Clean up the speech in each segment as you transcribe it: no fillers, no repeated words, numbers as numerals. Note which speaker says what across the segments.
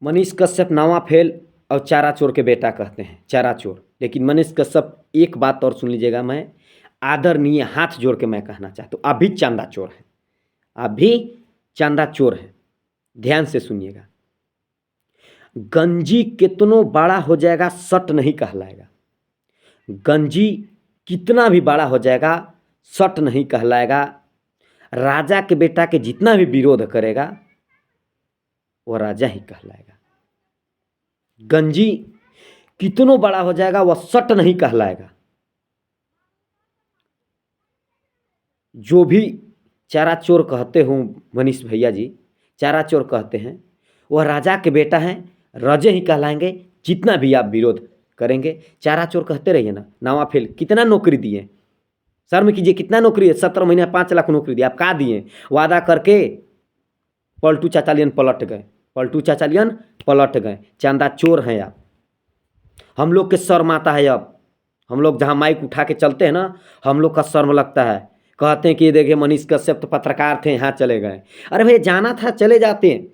Speaker 1: मनीष कश्यप नावा fail और चारा चोर के बेटा कहते हैं, चारा चोर। लेकिन मनीष कश्यप एक बात और सुन लीजिएगा, मैं आदरणीय हाथ जोड़ के मैं कहना चाहता हूँ, आप भी चांदा चोर हैं, आप भी चांदा चोर हैं। ध्यान से सुनिएगा, गंजी कितनो बड़ा हो जाएगा सट नहीं कहलाएगा। गंजी कितना भी बड़ा हो जाएगा सट नहीं कहलाएगा। राजा के बेटा के जितना भी विरोध करेगा वो राजा ही कहलाएगा। गंजी कितनो बड़ा हो जाएगा वह सट नहीं कहलाएगा। जो भी चारा चोर कहते हो मनीष भैया जी, चारा चोर कहते हैं, वह राजा के बेटा हैं, राजे ही कहलाएंगे। जितना भी आप विरोध करेंगे, चारा चोर कहते रहिए ना। नावा फेल कितना नौकरी दिए, शर्म कीजिए, कितना नौकरी है, 17 महीने 5 लाख नौकरी दिए, आप कहाँ दिए? वादा करके पलटू चाचालियन पलट गए, पलटू चाचालियन पलट गए। चांदा चोर हैं आप। हम लोग के शर्म आता है अब, हम लोग जहाँ माइक उठा के चलते हैं ना, हम लोग का शर्म लगता है। कहते हैं कि ये देखिए मनीष कश्यप तो पत्रकार थे, यहाँ चले गए। अरे भैया जाना था चले जाते हैं,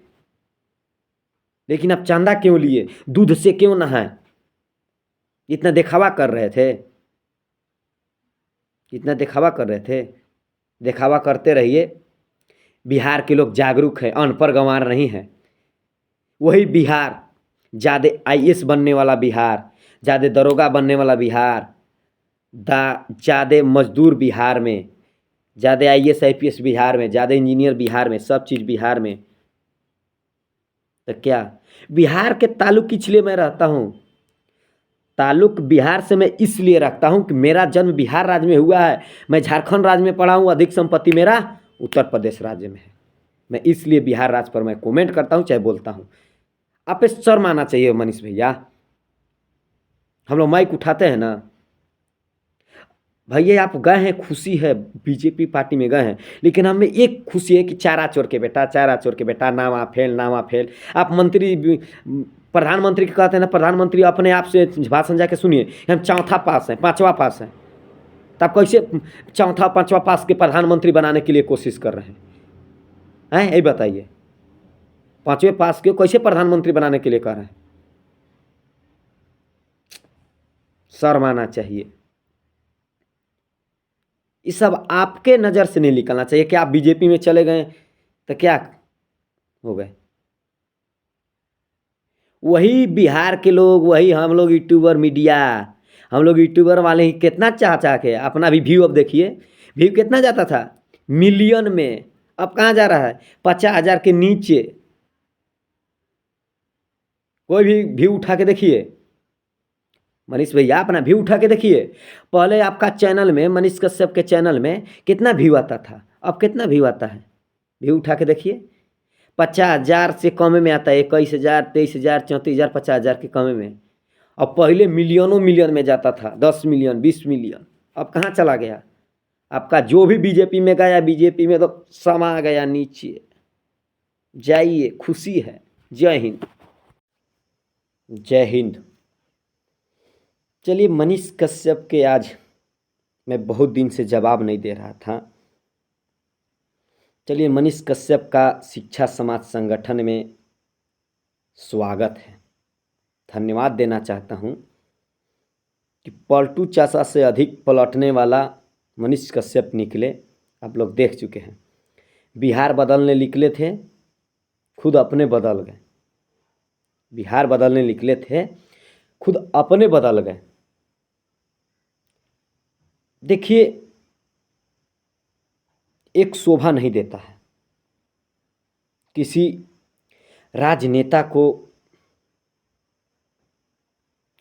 Speaker 1: लेकिन अब चांदा क्यों लिए? दूध से क्यों नहाए? इतना दिखावा कर रहे थे, इतना दिखावा कर रहे थे। दिखावा करते रहिए। बिहार के लोग जागरूक हैं, अनपढ़ गंवार नहीं हैं। वही बिहार, ज़्यादा आईएएस बनने वाला बिहार, ज़्यादा दरोगा बनने वाला बिहार, ज़्यादा मजदूर बिहार में, ज़्यादा आईएएस आईपीएस बिहार में, ज़्यादा इंजीनियर बिहार में, सब चीज़ बिहार में। तो क्या बिहार के ताल्लुक इसलिए मैं रहता हूँ, ताल्लुक बिहार से मैं इसलिए रखता हूँ कि मेरा जन्म बिहार राज्य में हुआ है। मैं झारखंड राज्य में पढ़ा हूँ, अधिक संपत्ति मेरा उत्तर प्रदेश राज्य में है। मैं इसलिए बिहार राज्य पर मैं कमेंट करता हूँ, चाहे बोलता हूँ। आप पे शर्म आना चाहिए मनीष भैया। हम लोग माइक उठाते हैं ना भैया, आप गए हैं, खुशी है, बीजेपी पार्टी में गए हैं, लेकिन हमें एक खुशी है कि चारा चोर के बेटा, चारा चोर के बेटा, नावा फेल, नावा फेल। आप मंत्री प्रधानमंत्री के कहते हैं ना, प्रधानमंत्री अपने आप से भाषण जाके सुनिए, हम चौथा पास हैं, पाँचवा पास हैं। तब कैसे चौथा पाँचवा पास के प्रधानमंत्री बनाने के लिए कोशिश कर रहे हैं? यही बताइए, पाँचवें पास के कैसे प्रधानमंत्री बनाने के लिए कर रहे हैं? शर्म आना चाहिए। ये सब आपके नज़र से नहीं निकलना चाहिए कि आप बीजेपी में चले गए तो क्या हो गए। वही बिहार के लोग, वही हम लोग यूट्यूबर मीडिया, हम लोग यूट्यूबर वाले ही कितना चाह चाह के अपना भी व्यू, अब देखिए व्यू कितना जाता था मिलियन में, अब कहाँ जा रहा है? 50,000 के नीचे। कोई भी व्यू उठा के देखिए, मनीष भैया अपना व्यू उठा के देखिए। पहले आपका चैनल में, मनीष कश्यप के चैनल में कितना व्यू आता था, अब कितना व्यू आता है? व्यू उठा के देखिए। 50,000 से कम में आता है, 21,000, 23,000, 34,000, 50,000 के कम में। अब पहले मिलियनों मिलियन में जाता था, 10 मिलियन, 20 मिलियन। अब कहाँ चला गया? आपका जो भी बीजेपी में गया, बीजेपी में तो समा गया नीचे। जाइए, खुशी है। जय हिंद, जय हिंद। चलिए, मनीष कश्यप के आज मैं बहुत दिन से जवाब नहीं दे रहा था। चलिए, मनीष कश्यप का शिक्षा समाज संगठन में स्वागत है। धन्यवाद देना चाहता हूँ कि पलटू चाचा से अधिक पलटने वाला मनीष कश्यप निकले। आप लोग देख चुके हैं, बिहार बदलने निकले थे, खुद अपने बदल गए। बिहार बदलने निकले थे, खुद अपने बदल गए। देखिए, एक शोभा नहीं देता है किसी राजनेता को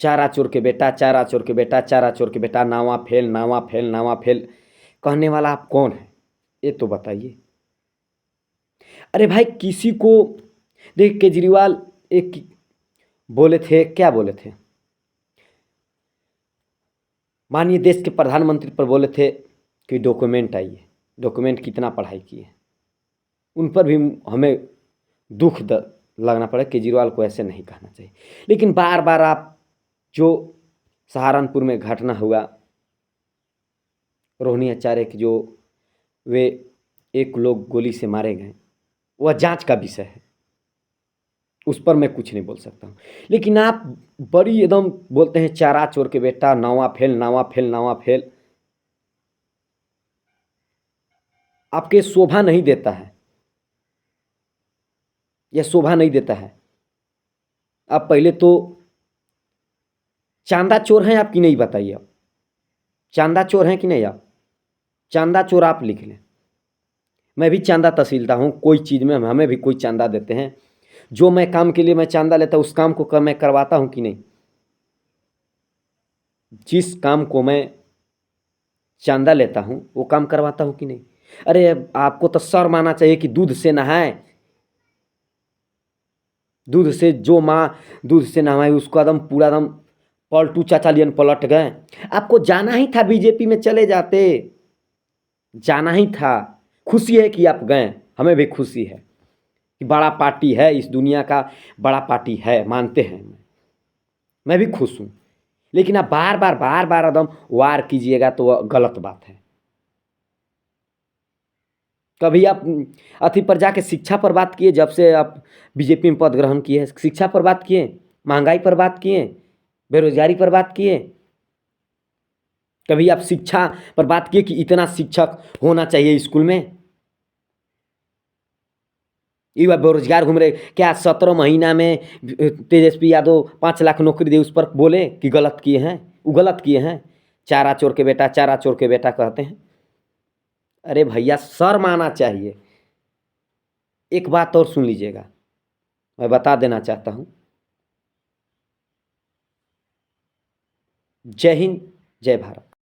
Speaker 1: चारा चोर के बेटा, चारा चोर के बेटा, चारा चोर के बेटा, नावा फेल, नावा फेल, नावा फेल कहने वाला आप कौन है? ये तो बताइए। अरे भाई, किसी को देख, केजरीवाल एक बोले थे, क्या बोले थे, माननीय देश के प्रधानमंत्री पर बोले थे कि डॉक्यूमेंट आइए, डॉक्यूमेंट कितना पढ़ाई किए। उन पर भी हमें दुख लगना पड़ा। केजरीवाल को ऐसे नहीं कहना चाहिए। लेकिन बार बार आप, जो सहारनपुर में घटना हुआ, रोहिणी आचार्य की, जो वे एक लोग गोली से मारे गए, वह जांच का विषय है। उस पर मैं कुछ नहीं बोल सकता हूँ। लेकिन आप बड़ी एकदम बोलते हैं चारा चोर के बेटा, नावा फेल, नावा फेल, नावा फेल। आपके शोभा नहीं देता है, यह शोभा नहीं देता है। आप पहले तो चांदा चोर हैं आप कि नहीं बताइए आप? चांदा चोर हैं कि नहीं आप? चांदा चोर आप लिख लें। मैं भी चांदा तहसीलदार हूँ, कोई चीज़ में हमें भी कोई चांदा देते हैं। जो मैं काम के लिए मैं चांदा लेता हूँ उस काम को मैं करवाता हूँ कि नहीं? जिस काम को मैं चांदा लेता हूँ वो काम करवाता हूँ कि नहीं? अरे आपको तो शर्म आना चाहिए कि दूध से नहाए, दूध से जो माँ दूध से नहवाई उसको एकदम पूरा एकदम पलटू चाचा लियन पलट गए। आपको जाना ही था बीजेपी में, चले जाते, जाना ही था। खुशी है कि आप गए, हमें भी खुशी है कि बड़ा पार्टी है, इस दुनिया का बड़ा पार्टी है, मानते हैं। मैं भी खुश हूँ। लेकिन आप बार बार एकदम वार कीजिएगा तो वह गलत बात है। कभी आप अथी पर जाके शिक्षा पर बात किए? जब से आप बीजेपी में पद ग्रहण किए, शिक्षा पर बात किए, महंगाई पर बात किए, बेरोजगारी पर बात किए? कभी आप शिक्षा पर बात किए कि इतना शिक्षक होना चाहिए स्कूल में? युवा बेरोजगार घूम रहे, क्या 17 महीना में तेजस्वी यादव 5 लाख नौकरी दी, उस पर बोले कि गलत किए हैं? वो गलत किए हैं। चारा चोर के बेटा, चारा चोर के बेटा कहते हैं। अरे भैया शर्म आना चाहिए। एक बात और सुन लीजिएगा, मैं बता देना चाहता हूँ। जय हिंद, जय भारत।